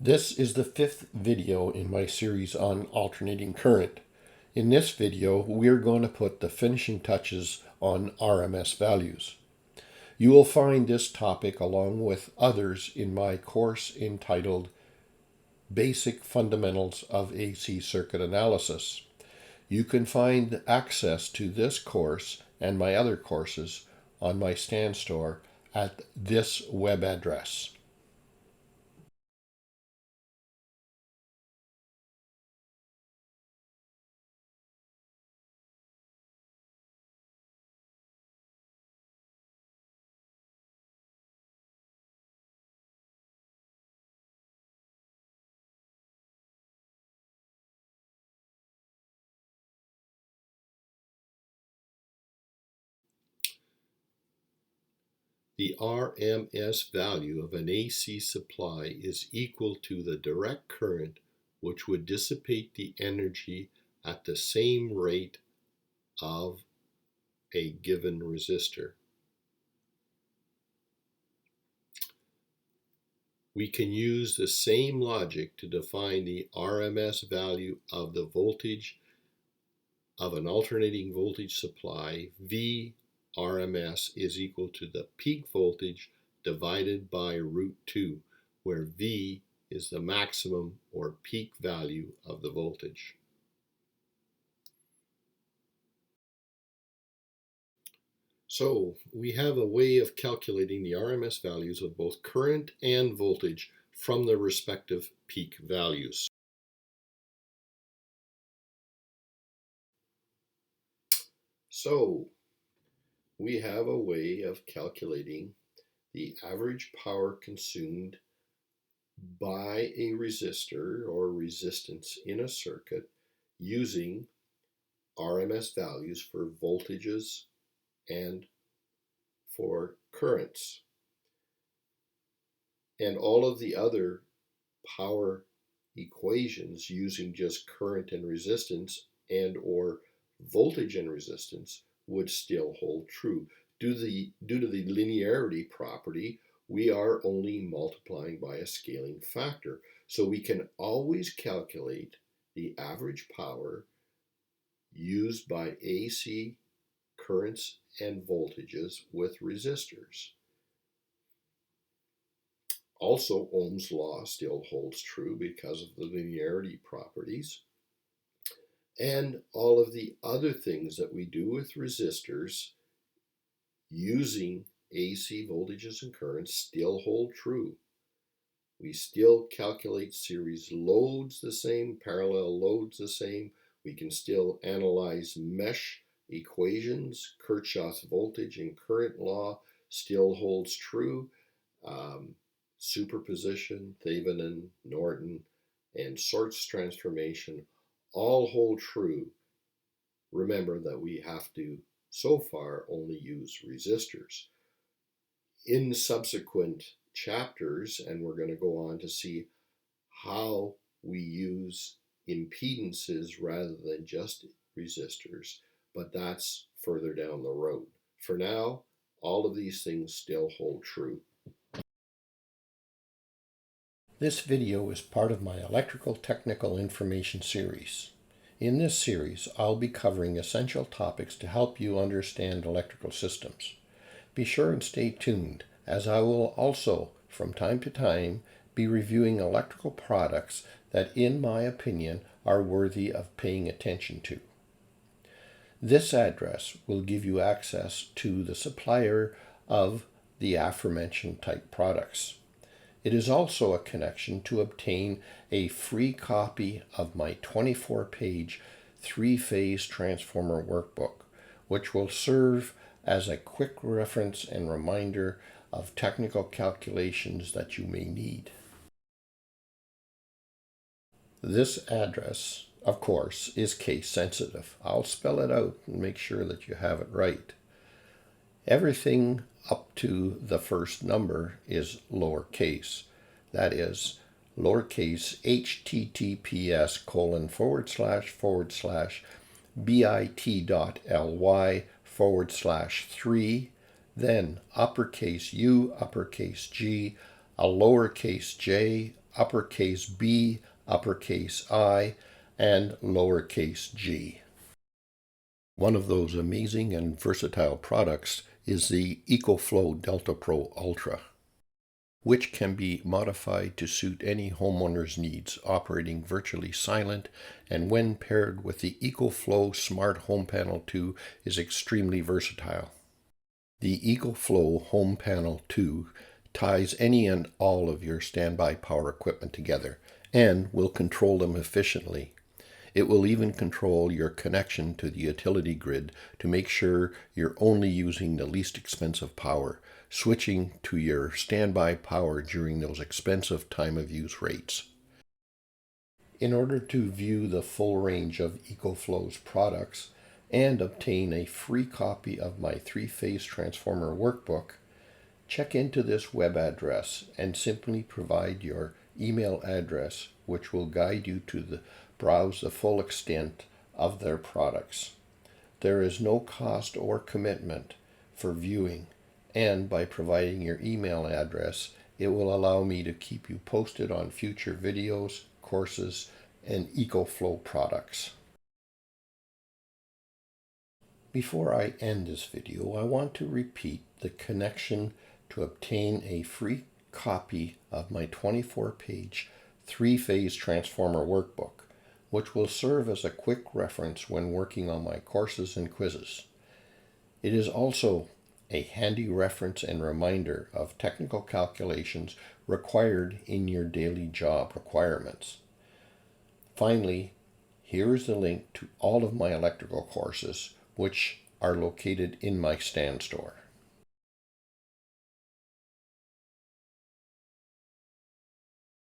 This is the fifth video in my series on alternating current. In this video, we're going to put the finishing touches on RMS values. You will find this topic along with others in my course entitled Basic Fundamentals of AC Circuit Analysis. You can find access to this course and my other courses on my Stan Store at this web address. The RMS value of an AC supply is equal to the direct current which would dissipate the energy at the same rate of a given resistor. We can use the same logic to define the RMS value of the voltage of an alternating voltage supply. V RMS is equal to the peak voltage divided by root 2, where V is the maximum or peak value of the voltage. So we have a way of calculating the RMS values of both current and voltage from their respective peak values. So we have a way of calculating the average power consumed by a resistor or resistance in a circuit using RMS values for voltages and for currents. And all of the other power equations using just current and resistance and or voltage and resistance would still hold true. Due to the linearity property, we are only multiplying by a scaling factor. So we can always calculate the average power used by AC currents and voltages with resistors. Also, Ohm's law still holds true because of the linearity properties. And all of the other things that we do with resistors using AC voltages and currents still hold true. We still calculate series loads the same, parallel loads the same. We can still analyze mesh equations. Kirchhoff's voltage and current law still holds true. Superposition, Thevenin, Norton, and Sort's transformation all hold true. Remember that we have to, so far, only use resistors. In subsequent chapters, and we're going to go on to see how we use impedances rather than just resistors, but that's further down the road. For now, all of these things still hold true. This video is part of my Electrical Technical Information series. In this series, I'll be covering essential topics to help you understand electrical systems. Be sure and stay tuned, as I will also, from time to time, be reviewing electrical products that, in my opinion, are worthy of paying attention to. This address will give you access to the supplier of the aforementioned type products. It is also a connection to obtain a free copy of my 24-page three-phase transformer workbook, which will serve as a quick reference and reminder of technical calculations that you may need. This address, of course, is case sensitive. I'll spell it out and make sure that you have it right. Everything up to the first number is lowercase. That is lowercase https://bit.ly/3, then uppercase U, uppercase G, a lowercase j, uppercase B, uppercase I, and lowercase g. One of those amazing and versatile products is the EcoFlow Delta Pro Ultra, which can be modified to suit any homeowner's needs, operating virtually silent, and when paired with the EcoFlow Smart Home Panel 2 is extremely versatile. The EcoFlow Home Panel 2 ties any and all of your standby power equipment together and will control them efficiently. It will even control your connection to the utility grid to make sure you're only using the least expensive power, switching to your standby power during those expensive time of use rates. In order to view the full range of EcoFlow's products and obtain a free copy of my three-phase transformer workbook, check into this web address and simply provide your email address, which will guide you to browse the full extent of their products. There is no cost or commitment for viewing, and by providing your email address, it will allow me to keep you posted on future videos, courses, and EcoFlow products. Before I end this video, I want to repeat the connection to obtain a free copy of my 24-page three-phase transformer workbook, which will serve as a quick reference when working on my courses and quizzes. It is also a handy reference and reminder of technical calculations required in your daily job requirements. Finally, here is the link to all of my electrical courses, which are located in my stand store.